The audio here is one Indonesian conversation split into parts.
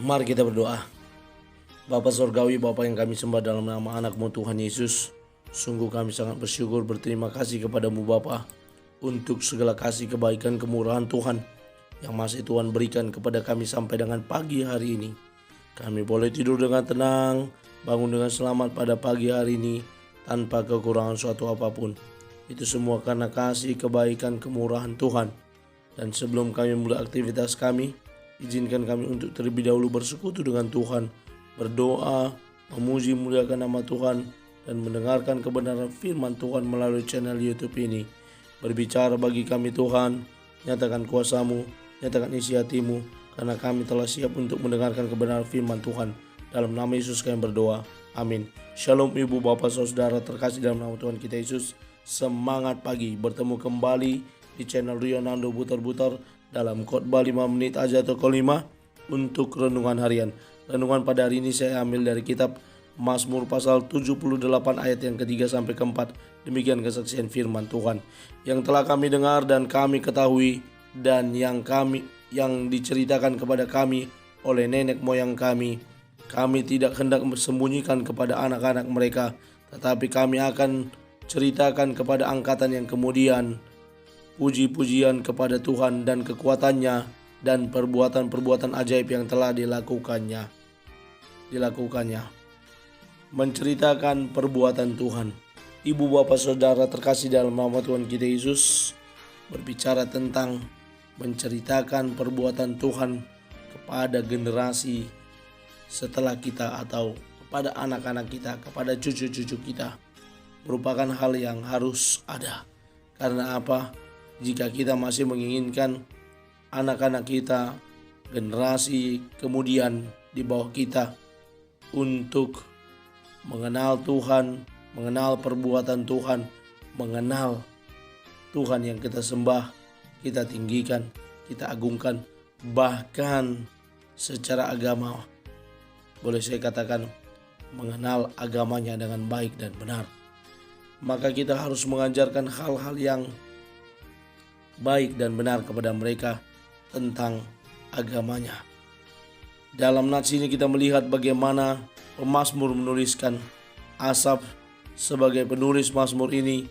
Mari kita berdoa. Bapa Surgawi, Bapa yang kami sembah dalam nama anak-Mu Tuhan Yesus, sungguh kami sangat bersyukur, berterima kasih kepadamu Bapa untuk segala kasih, kebaikan, kemurahan Tuhan yang masih Tuhan berikan kepada kami sampai dengan pagi hari ini. Kami boleh tidur dengan tenang, bangun dengan selamat pada pagi hari ini tanpa kekurangan suatu apapun. Itu semua karena kasih, kebaikan, kemurahan Tuhan. Dan sebelum kami mulai aktivitas kami, izinkan kami untuk terlebih dahulu bersekutu dengan Tuhan, berdoa, memuji, muliakan nama Tuhan, dan mendengarkan kebenaran firman Tuhan melalui channel YouTube ini. Berbicara bagi kami Tuhan, nyatakan kuasa-Mu, nyatakan isi hati-Mu, karena kami telah siap untuk mendengarkan kebenaran firman Tuhan. Dalam nama Yesus kami berdoa, amin. Shalom ibu bapak saudara terkasih dalam nama Tuhan kita Yesus. Semangat pagi, bertemu kembali di channel Rionando Butar-Butar dalam khotbah 5 menit aja atau 5 untuk renungan harian. Renungan pada hari ini saya ambil dari kitab Mazmur pasal 78 ayat yang ketiga sampai keempat. Demikian kesaksian firman Tuhan yang telah kami dengar dan kami ketahui, dan yang diceritakan kepada kami oleh nenek moyang kami. Kami tidak hendak sembunyikan kepada anak-anak mereka, tetapi kami akan ceritakan kepada angkatan yang kemudian puji-pujian kepada Tuhan dan kekuatannya dan perbuatan-perbuatan ajaib yang telah dilakukannya. Menceritakan perbuatan Tuhan. Ibu bapak saudara terkasih dalam nama Tuhan kita Yesus, berbicara tentang menceritakan perbuatan Tuhan kepada generasi setelah kita atau kepada anak-anak kita, kepada cucu-cucu kita, merupakan hal yang harus ada. Karena apa? Jika kita masih menginginkan anak-anak kita, generasi kemudian di bawah kita untuk mengenal Tuhan, mengenal perbuatan Tuhan, mengenal Tuhan yang kita sembah, kita tinggikan, kita agungkan, bahkan secara agama, boleh saya katakan mengenal agamanya dengan baik dan benar. Maka kita harus mengajarkan hal-hal yang baik dan benar kepada mereka tentang agamanya. Dalam nats ini kita melihat bagaimana pemazmur menuliskan. Asaf sebagai penulis mazmur ini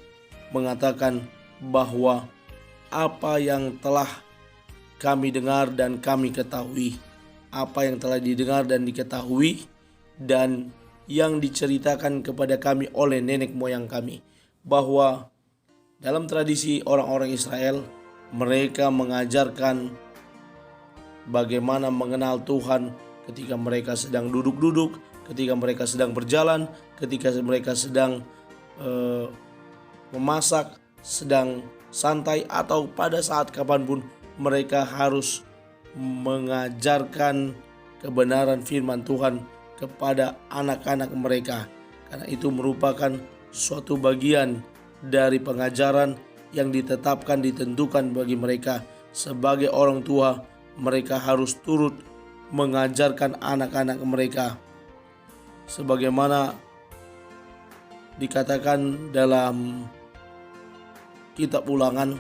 mengatakan bahwa apa yang telah kami dengar dan kami ketahui, apa yang telah didengar dan diketahui dan yang diceritakan kepada kami oleh nenek moyang kami, bahwa dalam tradisi orang-orang Israel, mereka mengajarkan bagaimana mengenal Tuhan ketika mereka sedang duduk-duduk, ketika mereka sedang berjalan, ketika mereka sedang memasak, sedang santai, atau pada saat kapanpun mereka harus mengajarkan kebenaran firman Tuhan kepada anak-anak mereka. Karena itu merupakan suatu bagian dari pengajaran yang ditetapkan, ditentukan bagi mereka sebagai orang tua. Mereka harus turut mengajarkan anak-anak mereka sebagaimana dikatakan dalam kitab Ulangan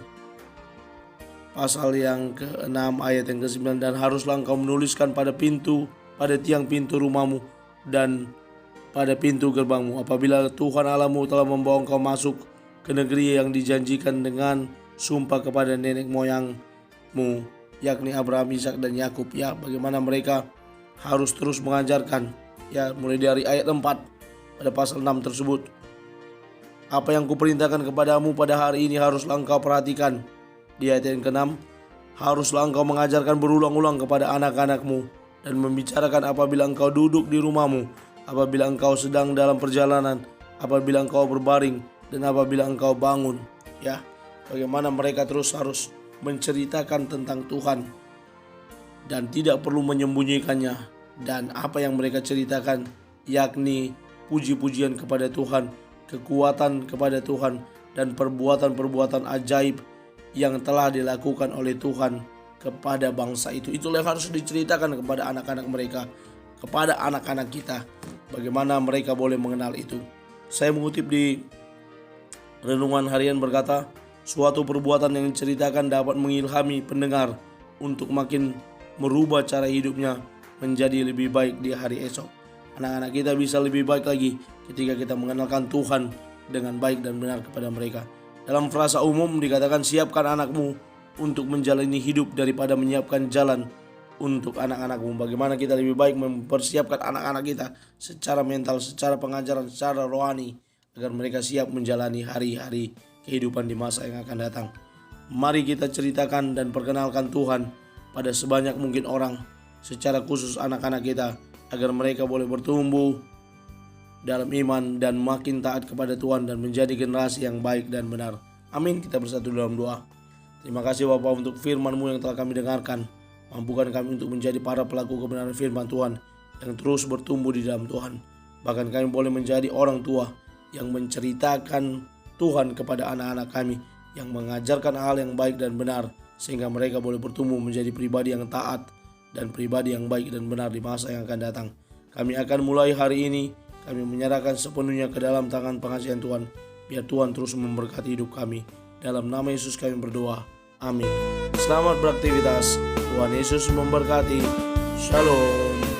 pasal yang ke-6 ayat yang ke-9, dan haruslah engkau menuliskan pada tiang pintu rumahmu dan pada pintu gerbangmu, apabila Tuhan Allahmu telah membawa engkau masuk ke negeri yang dijanjikan dengan sumpah kepada nenek moyangmu, yakni Abraham, Ishak, dan Yakub. Ya, bagaimana mereka harus terus mengajarkan, ya, mulai dari ayat 4 pada pasal 6 tersebut. Apa yang kuperintahkan kepadamu pada hari ini haruslah engkau perhatikan. Di ayat yang ke-6, haruslah engkau mengajarkan berulang-ulang kepada anak-anakmu dan membicarakan apabila engkau duduk di rumahmu, apabila engkau sedang dalam perjalanan, apabila engkau berbaring, dan apabila engkau bangun. Ya, bagaimana mereka terus harus menceritakan tentang Tuhan dan tidak perlu menyembunyikannya. Dan apa yang mereka ceritakan yakni puji-pujian kepada Tuhan, kekuatan kepada Tuhan, dan perbuatan-perbuatan ajaib yang telah dilakukan oleh Tuhan kepada bangsa itu. Itulah yang harus diceritakan kepada anak-anak mereka, kepada anak-anak kita, bagaimana mereka boleh mengenal itu. Saya mengutip di renungan harian berkata, suatu perbuatan yang diceritakan dapat mengilhami pendengar untuk makin merubah cara hidupnya menjadi lebih baik di hari esok. Anak-anak kita bisa lebih baik lagi ketika kita mengenalkan Tuhan dengan baik dan benar kepada mereka. Dalam frasa umum dikatakan, siapkan anakmu untuk menjalani hidup daripada menyiapkan jalan untuk anak-anakmu. Bagaimana kita lebih baik mempersiapkan anak-anak kita secara mental, secara pengajaran, secara rohani, agar mereka siap menjalani hari-hari kehidupan di masa yang akan datang. Mari kita ceritakan dan perkenalkan Tuhan pada sebanyak mungkin orang, secara khusus anak-anak kita, agar mereka boleh bertumbuh dalam iman dan makin taat kepada Tuhan dan menjadi generasi yang baik dan benar. Amin. Kita bersatu dalam doa. Terima kasih Bapa untuk firman-Mu yang telah kami dengarkan. Mampukan kami untuk menjadi para pelaku kebenaran firman Tuhan yang terus bertumbuh di dalam Tuhan. Bahkan kami boleh menjadi orang tua yang menceritakan Tuhan kepada anak-anak kami, yang mengajarkan hal yang baik dan benar, sehingga mereka boleh bertumbuh menjadi pribadi yang taat dan pribadi yang baik dan benar di masa yang akan datang. Kami akan mulai hari ini, kami menyerahkan sepenuhnya ke dalam tangan pengasihan Tuhan. Biar Tuhan terus memberkati hidup kami. Dalam nama Yesus kami berdoa. Amin. Selamat beraktivitas. Tuhan Yesus memberkati. Shalom.